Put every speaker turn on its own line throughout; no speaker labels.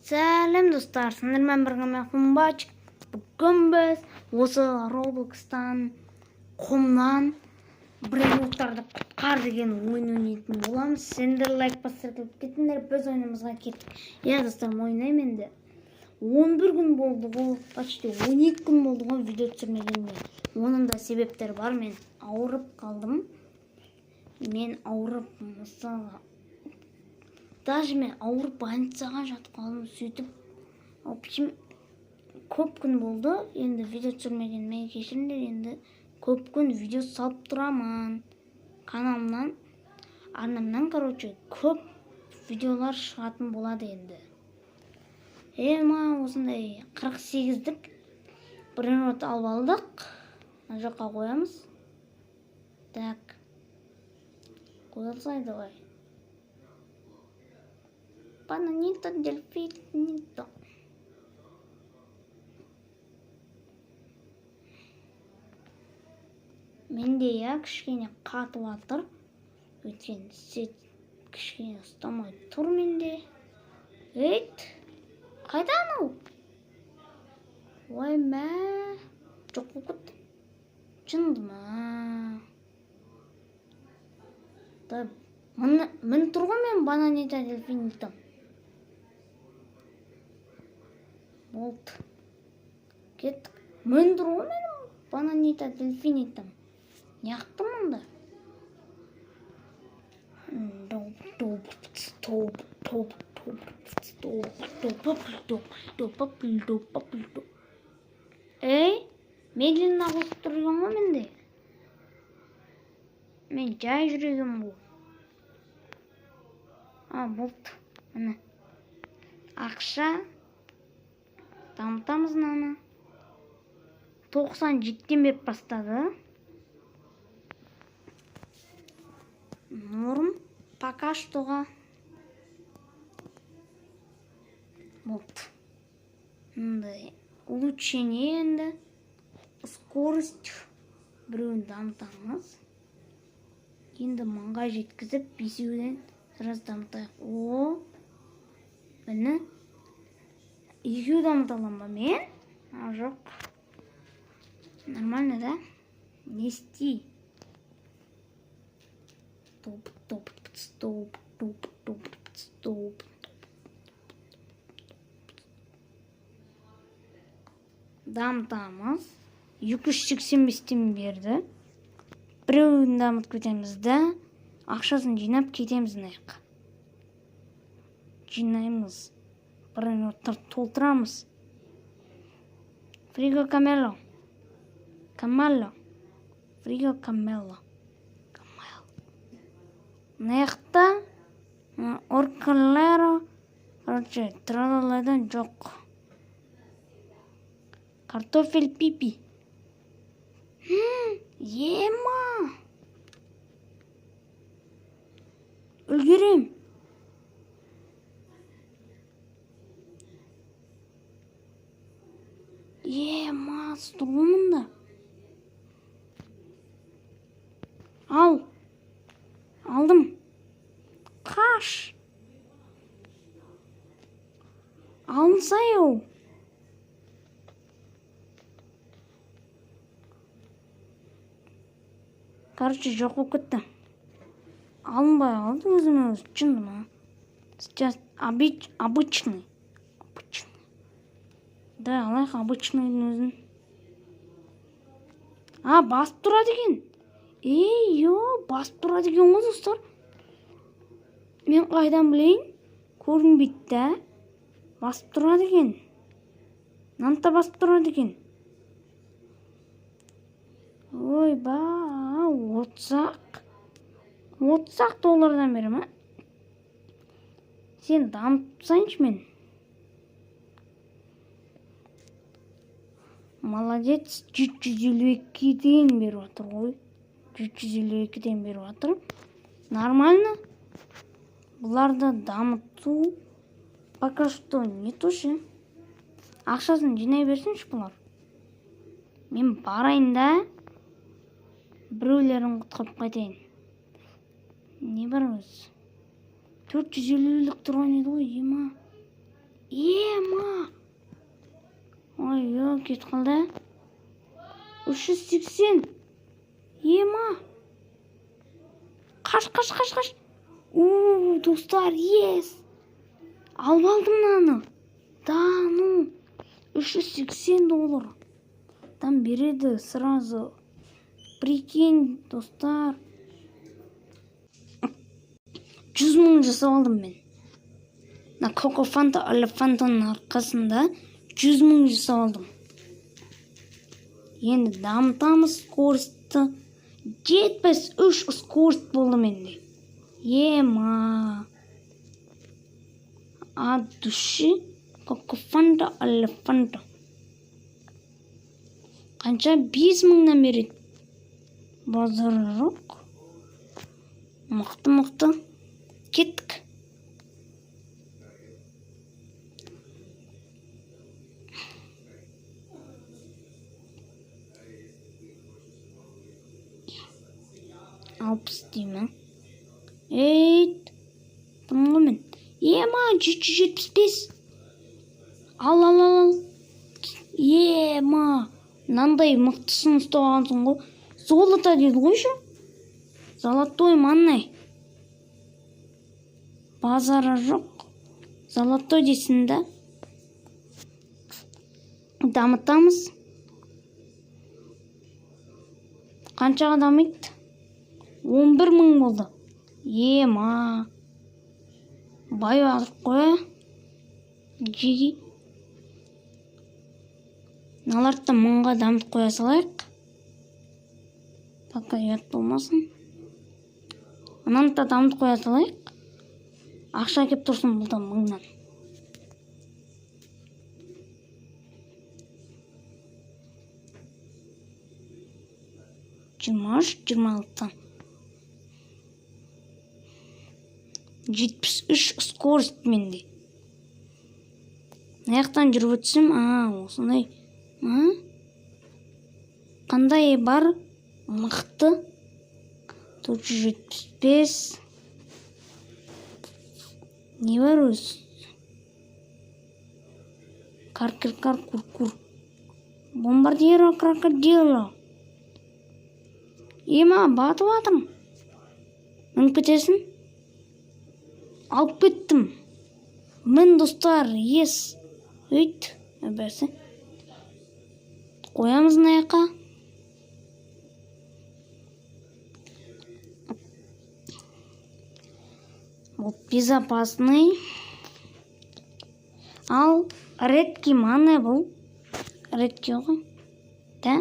Сәлем достар, сіздермен бірге мен Қымбач. Бүгін біз осы Roblox'тан құмнан біреуді құтқар деген ойын ойнайтын боламыз. Сендер лайк басып кетіңдер, біз ойынымызға кеттік. Иә достар, ойнаймын енді. 11 күн болды ғой, почти 12 күн болды ғой видео түсірмегеніме. Оның да себептері бар. Мен ауырып қалдым. Мысалға даже мен ауырып больницаға жатып қалдым. Сөйтіп, в общем, көп күн болды. Енді видео түсірмегеніме кешіріңдер. Енді көп күн видео салып тұрамын. Каналымнан, арнамнан, көп видеолар шығатын болады енді. Осындай 48-дік бренрот алып алдық. Мына жаққа қоямыз. Так. Қойылсай, давай. Бананито, дельфинито. Менде кішкене қатып жатыр. Өйткені сет кішкене ұстамай тұр менде. Қайда анау? Ой, мә. Жоқ болып. Шынды ма? Мін тұр ғой мен бананито, дельфинито. Болды. Кеттік. Мін тұр ғой менің бананито, дельфинито. Неғып тұр мұнда? Медленно қосып тұрған ғой менде. Мен жай жүрегім бұл. Болды. Міне. Ақша. Дамытамыз наны. 97-тен беріп бастады. Норм. Пока штоға. Болды. Улучшение енді. Скорость. Біреуін дамытамыз. Енді мыңға жеткізіп, 5-ден сразу дамытайық. Міне. 2 дамыталам ба мен? Жоқ. Нормально, да? Нести. Стоп. Дамытамыз. 285-тен берді. Біреуін дамытып кетеміз да, ақшасын жинап кетеміз наяқ. Жинаймыз. Бренроттар толтырамыз. Фриго камело. Фриго камело. Наяқта оркалеро. Тралалайдан жоқ. Картофель пипи. Ема! Үлгерем. Ема, тұрғымында. Алдым. Қаш. Алынсай оу. Жоқ болып кетті. Алынбай алды өзіме өзі. Шынды ма? Сейчас обычный. Да, алайық обычныйдың өзін. Басып тұрады екен. Басып тұрады екен ғой достар. Мен қайдан білейін? Көрінбейді да. Басып тұрады екен. Нанта басып тұрады екен. $30 берем, Сен дамытсайыншы мен. Молодец, 352-ден беріп атыр ғой. 352-ден беріп атыр. Нормально. Бұларды дамыту пока что не тұшы. Ақшасын жинай берсінші бұлар. Мен барайын да, біреулерін құтқарып қайтайын. Не бар өз? 450-лік тұрған еді ғой, ема. Ема. Ой, кетіп қалды. 380. Ема. Қаш. Достар, ес. Алып алдым мынаны. Да, ну. $380. Там береді сразу. Прикинь, достар. 100 мың жасап алдым мен. На Коко Фанта Элефантаның арқасында 100 мың жасап алдым. Енді дамытамыз скоростьті. 73 скорость болды менде. Ема. От души Коко Фанта Элефанта. Қанша 5 мыңнан береді. Базары жоқ. Мықты. Кеттік. Алпыс деймін. Тымғы мен. Ема, 775. Ал. Ема. Нандай мықтысын ұстап алғансың ғой. Золото дейді қойшы. Золотой маннай. Базары жоқ. Золотой дейсің да. Дамытамыз. Қаншаға дамиды? 11 мың болды. Ема. Бай алдық қоя. Жеги. Наларды мыңға дамытып қоя салайық. Пока ұят болмасын. Ананы да дамытып қоя салайық. Ақша кеп тұрсын бұлда мыңнан. Жиырма 26. 73 скорость менде. Аяқтан жүріп өтсем, осындай. Қандай бар? Мықты. 475. Не бар өз? Кур. Бомбардиро, крокодило. Ема, батып атым. Мініп кетесің? Алып кеттім. Мен достар, ес. Өйт. Бәрсі. Қоямыз аяққа. Бұл безопасный. Ал редкий мана бұл. Редкий ғой. Да?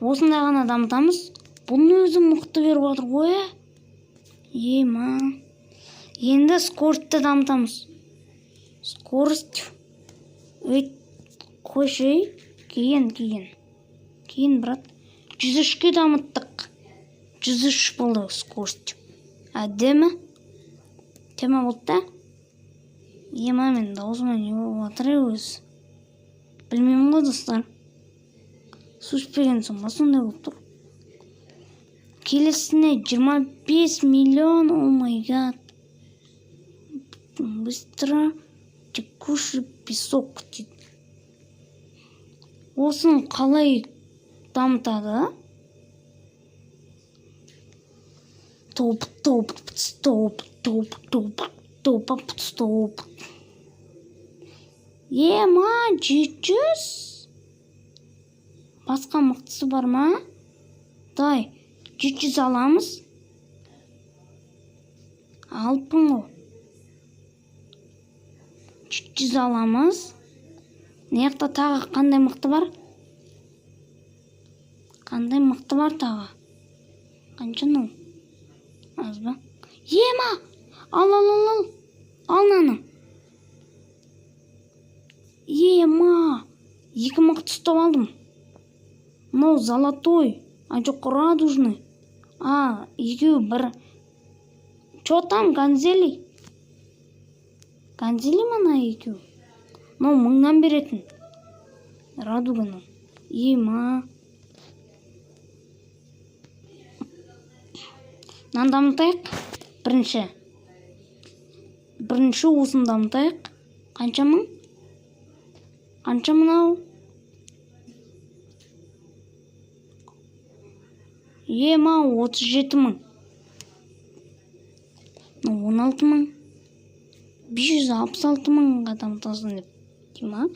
Осындай ғана дамытамыз. Бұның өзі мықты беріп отыр ғой. Ема. Енді скоростьті дамытамыз. Скорость. Қойшы. Кейін, брат. 103-ке дамыттық. 103 болды скорость. Әдемі? Тема болды да? Ема мен даусыма не болып отыр өз. Білмеймін ғой достар. Сөшпеген соң басындай болып тұр. Келесіне 25 миллион, о май гад. Быстро текущий песок. Осын қалай дамытады? Топ. Ема, 700. Басқа мықтысы бар ма? Дай, 700 аламыз. Алпын ғой. 700 аламыз. Неяқта тағы қандай мықты бар? Қандай мықты бар тағы? Қанша ну? Аз ба? Ема! Ал. Ал наны. Ема! 2 мықты ұстап алдым. Но золотой. Жоқ радужный. Екеу бір. Чо там, Ганзели? Ганзели мана екеу? Но мыңнан беретін. Радуганың. Ема. Нан дамытайық. Бірінші. бірінші уысын дамытайық. Қанша мың? Қанша мынау? Мынау 37 мың. 16 мың. 566 мыңға дамытасың деп. Ема?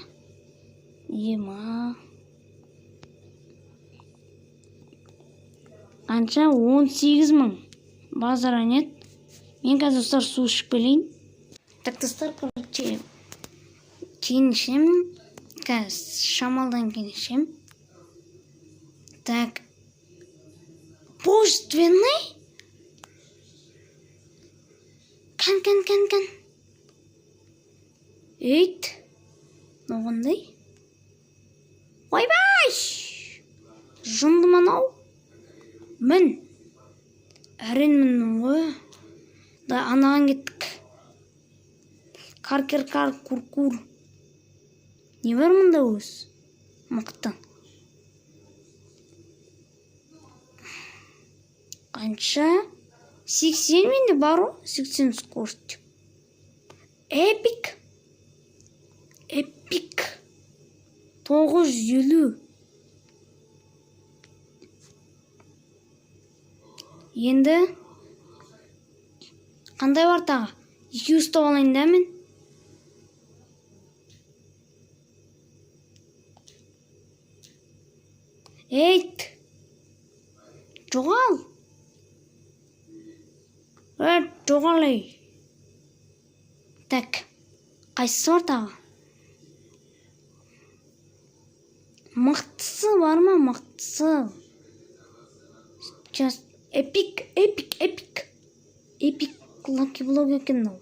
Қанша? 18 мың. Базара нет. Мен қазір достар су ішіп келейін. Так, достар, короче, кейін ішемін. Қазір шамалдан кейін ішемін. Так. Божественный? Кән. Өйт. Оғандай? Ойбай! Жынды манау? Мін. Әрен міннің ғой. Да, анаған кеттік. Кар, кур. Не бар мұнда өз? Мықты. Қанша? 80 менде бар о? 80 скорость. Эпик. 950. Енді қандай бар тағы? 200 ұстап алайын да мен. Эйт. Жоғал. Жоғал ей. Так. Қайсысы бар тағы? Мықтысы бар ма? Мықтысы. Just эпик. Эпик лаки блок екен ол.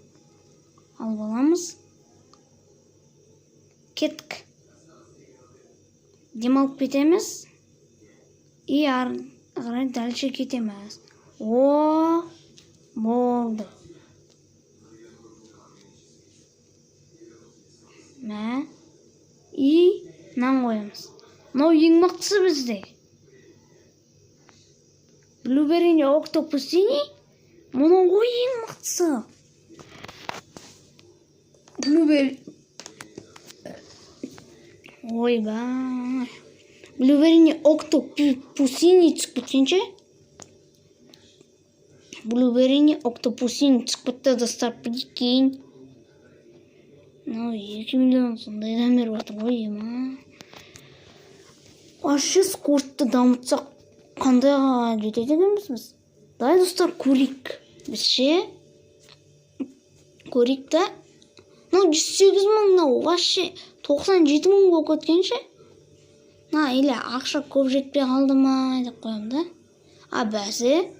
Алып аламыз. Кеттік. Демалып кетеміз. И ағырай дальше кетеміз. О, болды. Мә. И нан қоямыз. Мынау ең мықтысы бізде. Блюберини октопусини. Мұның ғой ең мықтысы. Блюбери. Ойбай. Блюберини октопусини түсіп кеткенше. Блюберини октопусини түсіп кетті достар, прикинь. 2 миллион сондайдан беріп отыр ғой ема. Вообще скоростты дамытсақ қандайға жетеді екенбіз біз? Дай достар көрейік. Біз ше көрейік та. 108 мың, вообще 97 мың болып кеткенше. Или ақша көп жетпей қалды ма деп қоям да. Бәсе.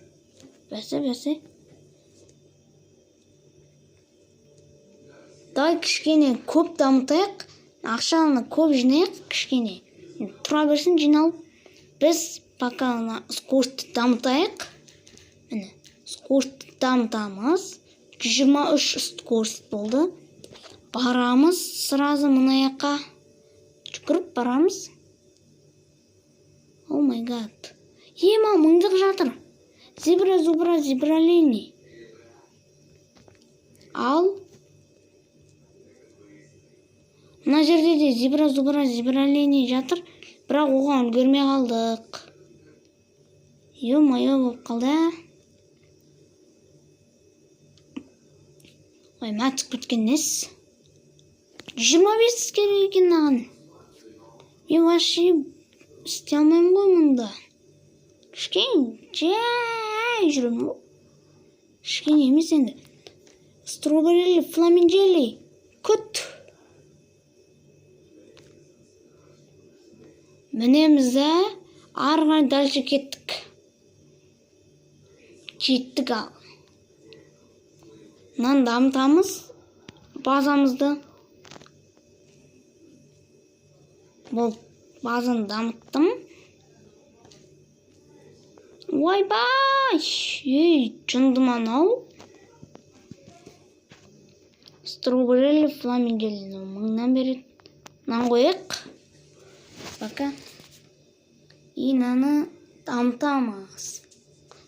Дай кішкене көп дамытайық. Ақшаны көп жинайық кішкене. Тұра берсін жиналып. Біз пока скоростты дамытайық. Міне, скоростты дамытамыз. 123 скорость болды. Барамыз сразу мұнаяққа. Жүгіріп барамыз. О май гад. Ема, мыңдық жатыр. Зебралини. Ал. Мына жерде де зебралини жатыр. Бірақ оған үлгермей қалдық. Ё-моё болып қалды. Ой, мәтіп кеткен нес. 25 керек екен аған. Мен вообще істей алмаймын ғой мұнда. Кішкене жай жүрім ғой. Кішкене емес енді. Строберили, фламинжели. Күт. Мінеміз да арған дальше кеттік. Жеттік ал. Мынаны дамытамыз. Базамызды. Бұл базаны дамыттым. Ойбай! Жындыман ау. Строберили, фламинжели. Мыңнан береді. Мынаны қояйық. Пока. И наны дамытамыз.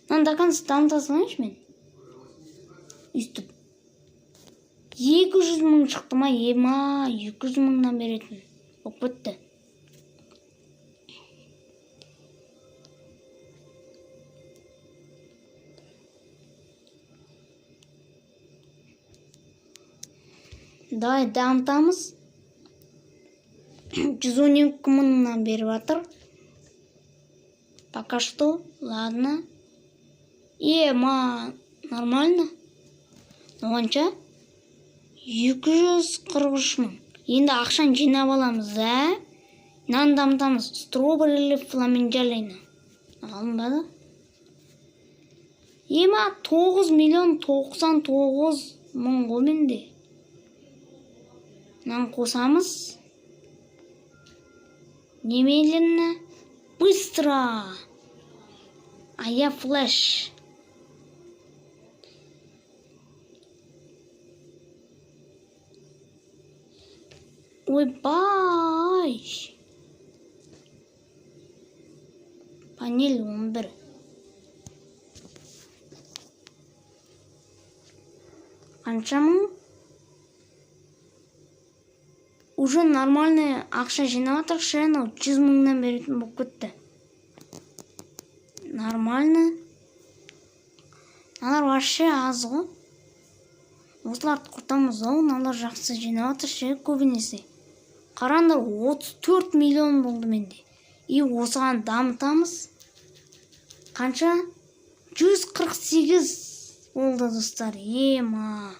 Мынаны до конца дамытасың мен. Үстіп. 200 мың шықты ма? Ема, 200 мыңнан беретін. Болып бітті. Давай дамытамыз. 112 мыңнан беріп жатыр. Пока что, ладно. Ема, нормально. Оғанша 243 мың. Енді ақшан жинап аламыз, Нан дамытамыз. Strawberry фламинджалейна. Алынбады. Ема 9 миллион 99 мың ғой менде. Нан қосамыз. Немедленно. Быстро. А я флеш. Ойбай. Панель 11. Қанша мың? Уже нормальный ақша жинап жатыр, шенал 100 мыңнан беретін болып кетті. Нормально. Аналар вообще аз ғой. Осыларды құртамыз ау, аналар жақсы жинап жатыр, көбінесе. Қараңдар, 34 миллион болды менде. И осыған дамытамыз. Қанша? 148 болды достар. Ема.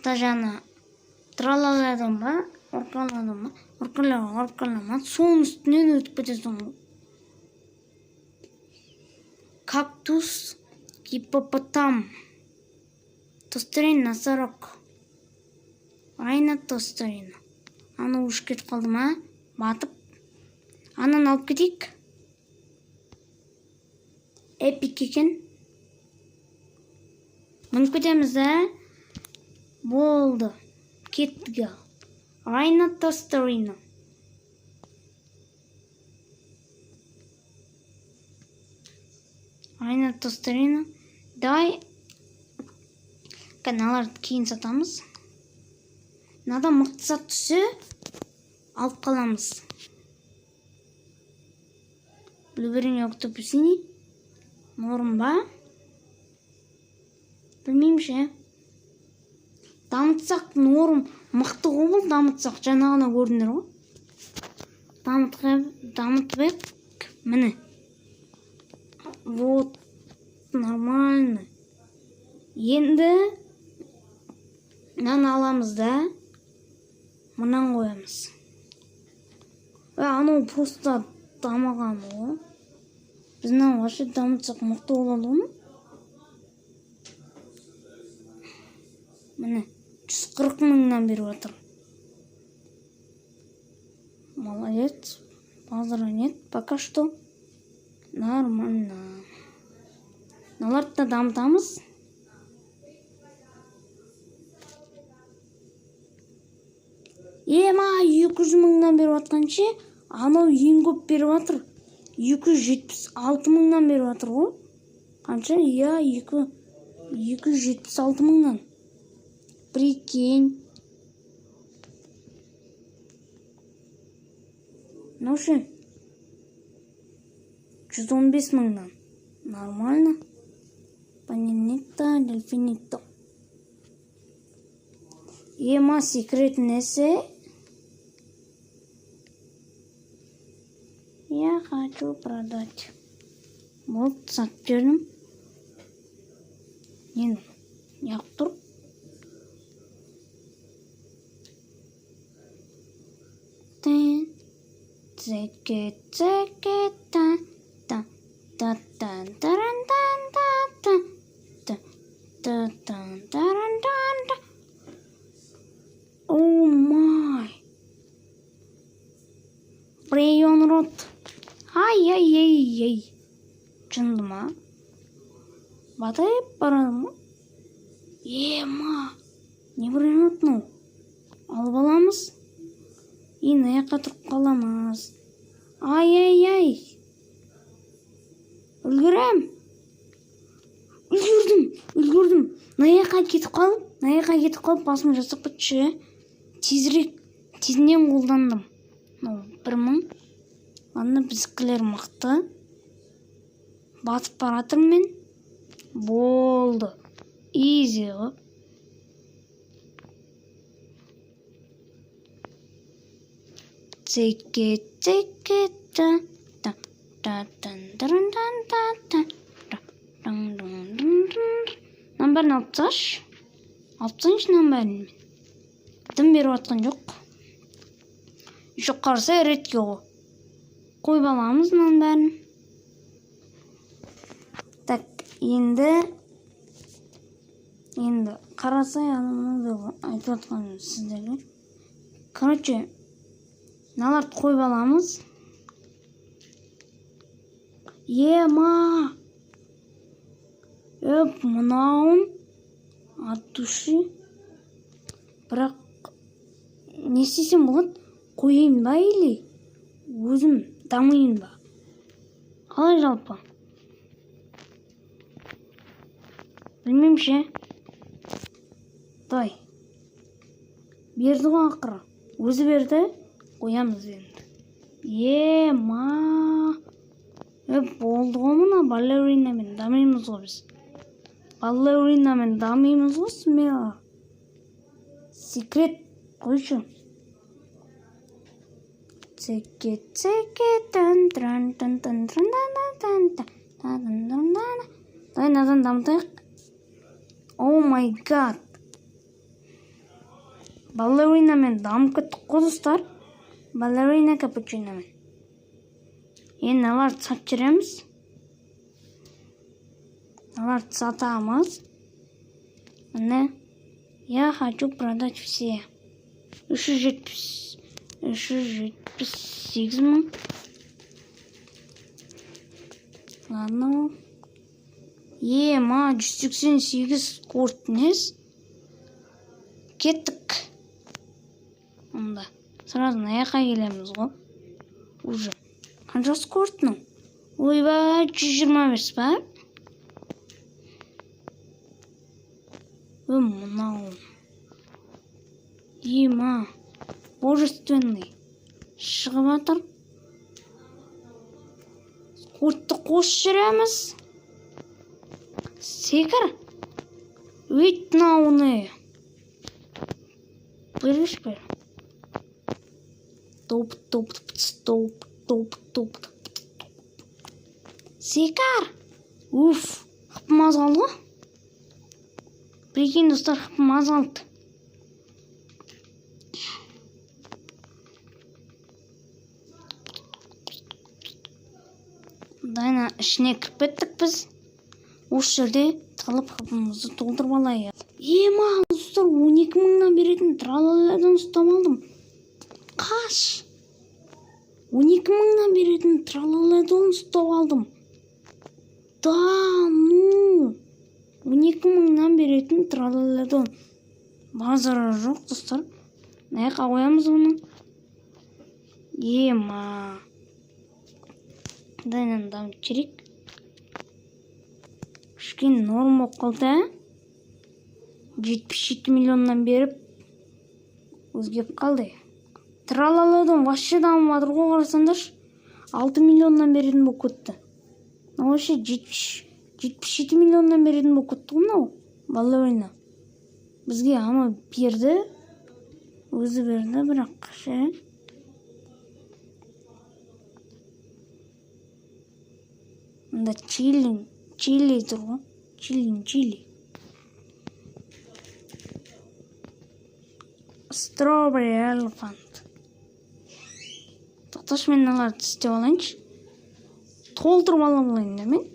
Тажана тралаладым ба, орқаладым ба, орқалама, соның үстінен өтіп кетесің ғой. Кактус, гипопотам, тостерин, носорог, райна тостерин. Аны ұшып кетіп қалды ма? Батып. Анан алып кетейік. Эпик екен. Мініп кетеміз, Болды. Кеттігі. Райна тостерина. Райна тостерина. Давай каналарды кейін сатамыз. Нада мықты сат түсі алып қаламыз. Блюберин октопусини. Норм ба? Білмеймін ше. Дамытсақ норм мықты ғой, дамытсақ жаңағына көрдіңдер ғой. Дамытып ек, міне. Вот, нормально. Енді нан аламыз да, мұнан қоямыз. Анау просто дамыған ғой. Біздің вообще дамытсақ мықты болады ғой. Міне. 140 мыңнан беріп жатыр. Молодец. Базара нет. Пока что нормально. Наларды да дамытамыз. Ема 200 мыңнан беріп жатқанше, анау ең көп беріп жатыр. 276 мыңнан беріп жатыр ғой. Қанша? 276 мыңнан. Прикинь. Ну что? 115 мыңнан. Нормально. Панинито, дельфинито. Ема секретнесе. Я хочу продать. Вот саттерім. Не тұр. Oh my. Прион рот. Ай. Шынды ма? Батайып барады ма? Ема. Не прион ротну? Алып аламыз. Ине қатырып қаламыз. Ай. үлгердім. Мына жаққа кетіп қалып басым жасап кетші. Тезінен қолдандым. 1000. Ладно, біздікілер мықты. Батып баратырмын мен. Болды. Изи ғой. Намбарын алып тасташы. Алып тастайыншы намбарын. Дым беріп атқан жоқ. Еще қарса ретке ғой. Қойып аламыз намбарын. Так, енді қарасай анымды айтып атқан сіздерге. Короче, мыналарды қойып аламыз. Ема! Мынауын от души. Бірақ не істесем болады? Қойайын ба или өзім дамайын ба? Қалай жалпы? Білмеймін ше. Дай. Берді ғой ақыры. Өзі берді. Қоямыз енді. Ема! Болды ғой мына балеринамен дамимыз ғой біз. Балеринамен дамимыз ғой смело. Секрет қойшы. Дай надан дамытайық. О май гад. Балеринамен дамып кеттік қой достар. Балерина капучиномен. Енді аларды сатып жүреміз. Аларды сатамыз. Міне. Я хочу продать все. 378 мың. Ладно. Ема 188 қорытыныз. Кеттік. Онда. Сразу на жаққа келеміз ғой. Уже. Қанша скортның? Ойбай, 125 ба? Мынау. Ема. Божественный. Шығып атыр. Скортты қос жүреміз. Секір. Өйт науыны. Беріш бер. Топ. Секар. Уф. Қыпым аз қалды ғой. Прикинь, достар, қыпым аз қалды. Дайна ішіне кіріп кеттік біз. Осы жерде тығылып қыпымызды толтырып алайық. Ема, достар, 12 мыңнан беретін тралалардан ұстап алдым. Қаш. 12 мыңнан беретін тралалардан ұстап алдым. Да, ну. 12 мыңнан беретін тралалардан. Базары жоқ, достар. Наяққа қоямыз оны. Ема. Дайнан дамып жүрек. Кішкен норм оқылды. 77 миллионнан беріп өзгеп қалды. Тралалардан вообще дамып жатыр ғой, қарасаңдаршы. 6 миллионнан беретін болып кетті. Вообще 77 миллионнан беретін болып кетті ғой мынау. Балерина. Бізге ама берді. Өзі берді, бірақ ше. Мында чили тұр ғой. Чили. Strawberry elephant. Тоқташ, мен аларды істеп алайыншы. Толтырып ала болайын да мен.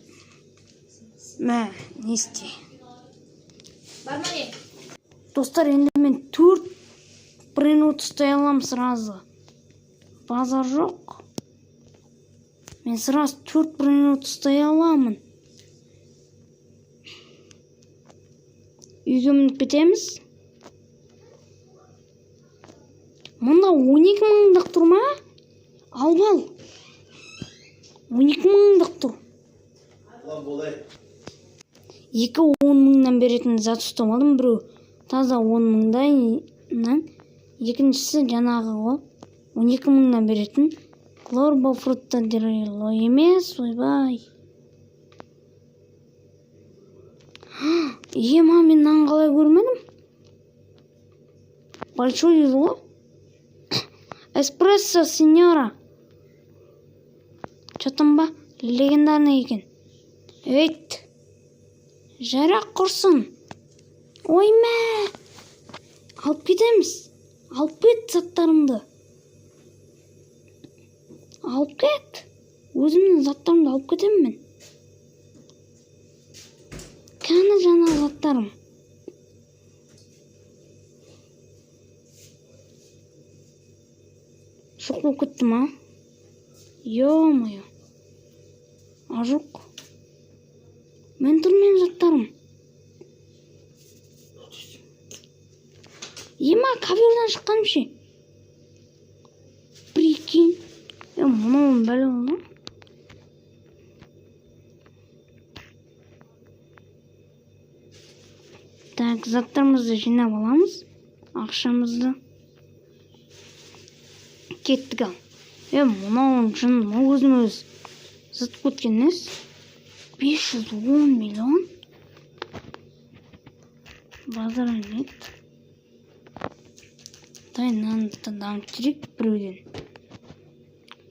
Мә, не істей. Достар, енді мен 4 минут ұстай алам сразу. Базар жоқ. Мен сразу 4 минут ұстай аламын. Үйге мініп кетеміз. Мұнда 12 мыңдық тұр ма? Албал. 12 мыңдық тұр. 2 10 мыңнан беретін зат ұстап алдым. Біреу таза 10 мыңдан, екіншісі жаңағы 12 мыңнан беретін Glorbo Frutta di Rilo емес, ойбай. Ема, мен нан қалай көрмедім? Большой дейді ғой. Эспрессо, сеньора. Чотын ба? Легендарный екен. Өйт. Жарақ құрсын. Ойма. Алып кетеміз. Алып кет заттарымды. Алып кет. Өзімнің заттарымды алып кетемін мен. Кәні жаңа заттарым. Жоқ болып кетті ма? Ё-моё. А жоқ. Мен тұрмын заттарым. Ема, коверден шыққаным ше. Прикинь. Мұның бәлі болды. Так, заттарымызды жинап аламыз. Ақшамызды. Кеттік ал. Мұның жын өзім-өз зат көткен ес. 510 миллион. Базар нет. Дай нанды таңдам керек біреуден.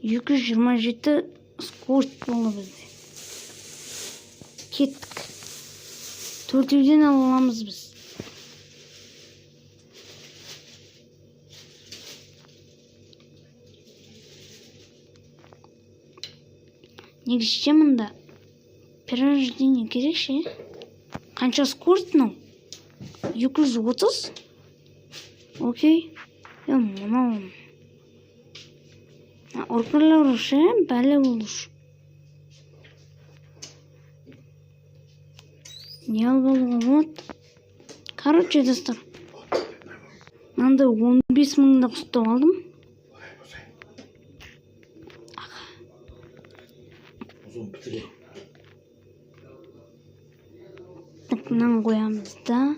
227 скорт болды бізде. Кеттік. 4-ден аламыз біз. Негізше мұнда перерождение керек ше. Қанша скорт мынау? 230? Окей. Мынау. Оркарлар ше, бәлі болуш. Не алып алуға болады? Короче, достар. Мынандай 15 мыңда ұстап алдым. Мынаны қоямыз да.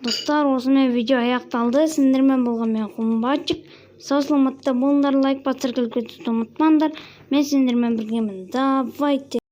Достар, осымен видео аяқталды. Сендермен болған мен Қумбатчик. Сау саламатта болыңдар, лайк басып үлгерді ұмытпаңдар. Мен сендермен біргемін. Давайте.